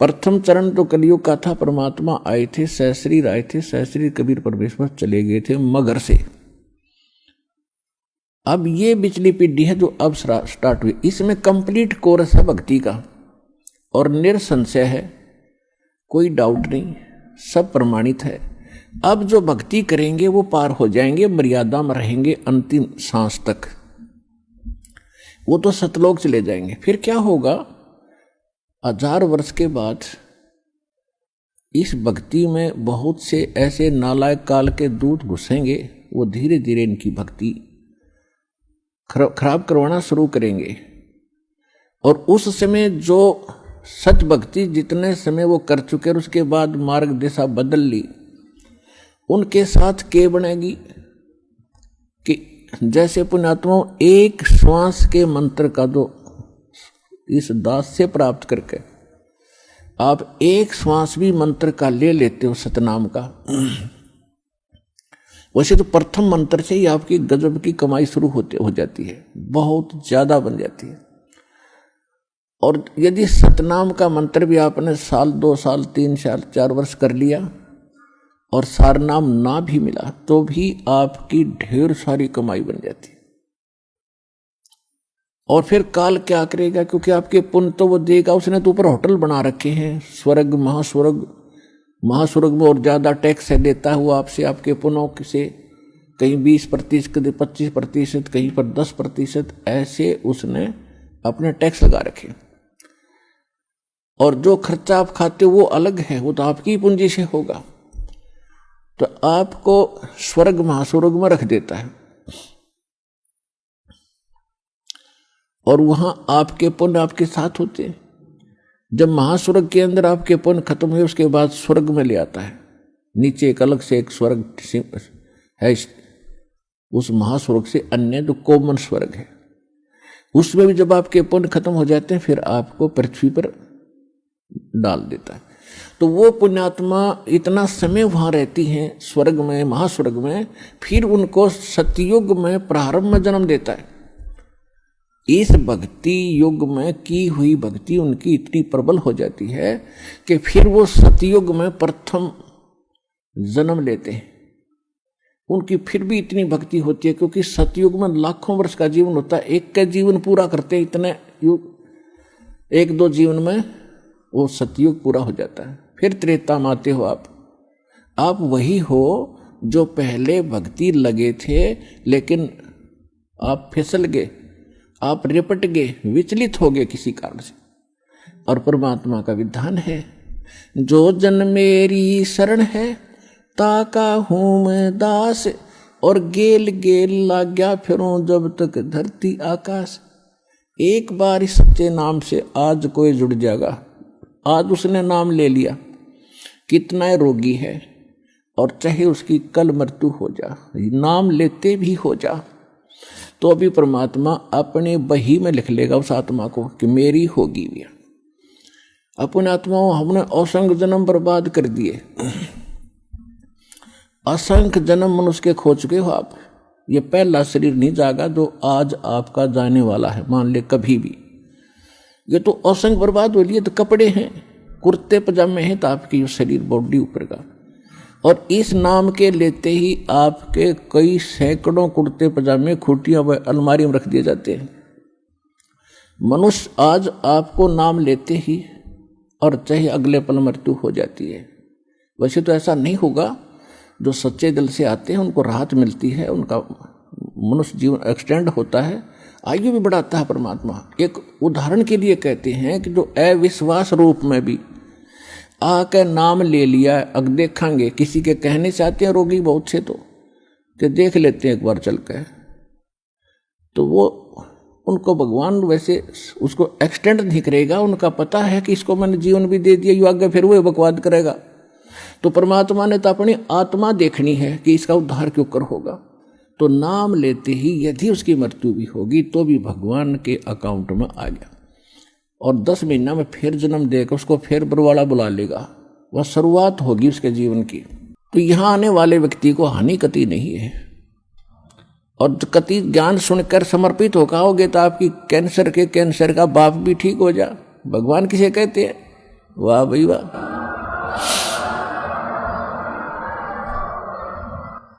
प्रथम चरण तो कलयुग का था। परमात्मा आए थे, सहस्रीर आए थे, सहस्रीर कबीर परमेश्वर चले गए थे मगर से। अब ये पिछली पीढ़ी है जो अब स्टार्ट हुई, इसमें कंप्लीट कोर्स है भक्ति का और निरसंशय है, कोई डाउट नहीं, सब प्रमाणित है। अब जो भक्ति करेंगे वो पार हो जाएंगे, मर्यादा में रहेंगे अंतिम सांस तक, वो तो सतलोक चले जाएंगे। फिर क्या होगा, 1000 वर्ष के बाद इस भक्ति में बहुत से ऐसे नालायक काल के दूत घुसेंगे, वो धीरे धीरे इनकी भक्ति खराब करवाना शुरू करेंगे। और उस समय जो सच भक्ति जितने समय वो कर चुके और उसके बाद मार्ग दिशा बदल ली, उनके साथ के बनेगी कि जैसे पुण्यात्मा एक श्वास के मंत्र का जो इस दास से प्राप्त करके आप एक श्वास भी मंत्र का ले लेते हो सतनाम का, वैसे तो प्रथम मंत्र से ही आपकी गजब की कमाई शुरू हो जाती है, बहुत ज्यादा बन जाती है। और यदि सतनाम का मंत्र भी आपने साल 2 साल 3 साल 4 वर्ष कर लिया और सारनाम ना भी मिला तो भी आपकी ढेर सारी कमाई बन जाती है। और फिर काल क्या करेगा, क्योंकि आपके पुण्य तो वो देगा, उसने तो ऊपर होटल बना रखे हैं, स्वर्ग महास्वर्ग, महास्वर्ग में और ज्यादा टैक्स है देता हुआ आपसे, आपके पुण्यों से कहीं 20%, 25%, कहीं पर 10%, ऐसे उसने अपने टैक्स लगा रखे। और जो खर्चा आप खाते हो वो अलग है, वो तो आपकी पूंजी से होगा, तो आपको स्वर्ग महास्वर्ग में रख देता है। और वहां आपके पुण्य आपके साथ होते हैं। जब महास्वर्ग के अंदर आपके पुण्य खत्म हुए उसके बाद स्वर्ग में ले आता है, नीचे एक अलग से एक स्वर्ग है, उस महास्वर्ग से अन्य जो कॉमन स्वर्ग है, उसमें भी जब आपके पुण्य खत्म हो जाते हैं फिर आपको पृथ्वी पर डाल देता है। तो वो पुण्यात्मा इतना समय वहां रहती हैं स्वर्ग में, महास्वर्ग में, फिर उनको सतयुग में प्रारंभ में जन्म देता है। इस भक्ति युग में की हुई भक्ति उनकी इतनी प्रबल हो जाती है कि फिर वो सतयुग में प्रथम जन्म लेते हैं। उनकी फिर भी इतनी भक्ति होती है क्योंकि सतयुग में लाखों वर्ष का जीवन होता है, एक का जीवन पूरा करते हैं इतने युग, 1-2 जीवन में वो सतयुग पूरा हो जाता है। फिर त्रेता में आते हो आप वही हो जो पहले भक्ति लगे थे, लेकिन आप फिसल गए, आप रिपट गए, विचलित हो गए किसी कारण से। और परमात्मा का विधान है, जो जन मेरी शरण है ताका हूं मैं दास, और गेल गेल लाग्या फिरूं जब तक धरती आकाश। एक बार इस सच्चे नाम से आज कोई जुड़ जाएगा, आज उसने नाम ले लिया, कितना रोगी है और चाहे उसकी कल मृत्यु हो जा, नाम लेते भी हो जा, तो अभी परमात्मा अपने बही में लिख लेगा उस आत्मा को कि मेरी होगी भी। अपने आत्माओं हमने असंख्य जन्म बर्बाद कर दिए, असंख्य जन्म मनुष्य के खो चुके हो आप। ये पहला शरीर नहीं जागा जो आज आपका जाने वाला है, मान ले कभी भी। ये तो असंख्य बर्बाद हो लिए, तो कपड़े हैं, कुर्ते पजामे हैं, तो आपकी शरीर बॉडी ऊपर का। और इस नाम के लेते ही आपके कई सैकड़ों कुर्ते पजामे खूटियां व अलमारी में रख दिए जाते हैं। मनुष्य आज आपको नाम लेते ही और चाहे अगले पल मृत्यु हो जाती है। वैसे तो ऐसा नहीं होगा, जो सच्चे दिल से आते हैं उनको राहत मिलती है, उनका मनुष्य जीवन एक्सटेंड होता है, आयु भी बढ़ाता है परमात्मा। एक उदाहरण के लिए कहते हैं कि जो अविश्वास रूप में भी आके नाम ले लिया, अब देखेंगे किसी के कहने से आते हैं रोगी बहुत से, तो देख लेते हैं एक बार चल के, तो वो उनको भगवान वैसे उसको एक्सटेंड नहीं करेगा, उनका पता है कि इसको मैंने जीवन भी दे दिया, यू आगे फिर वो बकवाद करेगा। तो परमात्मा ने तो अपनी आत्मा देखनी है कि इसका उद्धार क्यों कर होगा, तो नाम लेते ही यदि उसकी मृत्यु भी होगी तो भी भगवान के अकाउंट में आ गया, और 10 महीना में फिर जन्म देकर उसको फिर बरवाला बुला लेगा, वह शुरुआत होगी उसके जीवन की। तो यहाँ आने वाले व्यक्ति को हानि कति नहीं है, और कति ज्ञान सुनकर समर्पित होगा होगे तो आपकी कैंसर का बाप भी ठीक हो जा। भगवान किसे कहते हैं, वाह भाई वाह।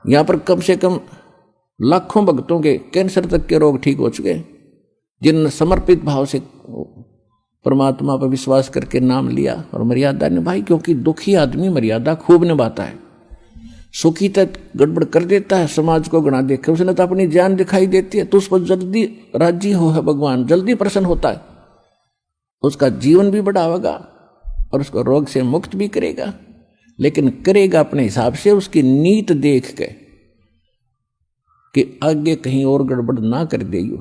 यहां पर कम से कम लाखों भक्तों के कैंसर तक के रोग ठीक हो चुके, जिन्होंने समर्पित भाव से परमात्मा पर विश्वास करके नाम लिया और मर्यादा निभाई। क्योंकि दुखी आदमी मर्यादा खूब निभाता है, सुखी तक गड़बड़ कर देता है, समाज को गणा देखे। उसने तो अपनी जान दिखाई देती है, तो उस पर जल्दी राजी हो है भगवान, जल्दी प्रसन्न होता है, उसका जीवन भी बढ़ावेगा और उसको रोग से मुक्त भी करेगा। लेकिन करेगा अपने हिसाब से, उसकी नीत देख के कि आगे कहीं और गड़बड़ ना कर देगी।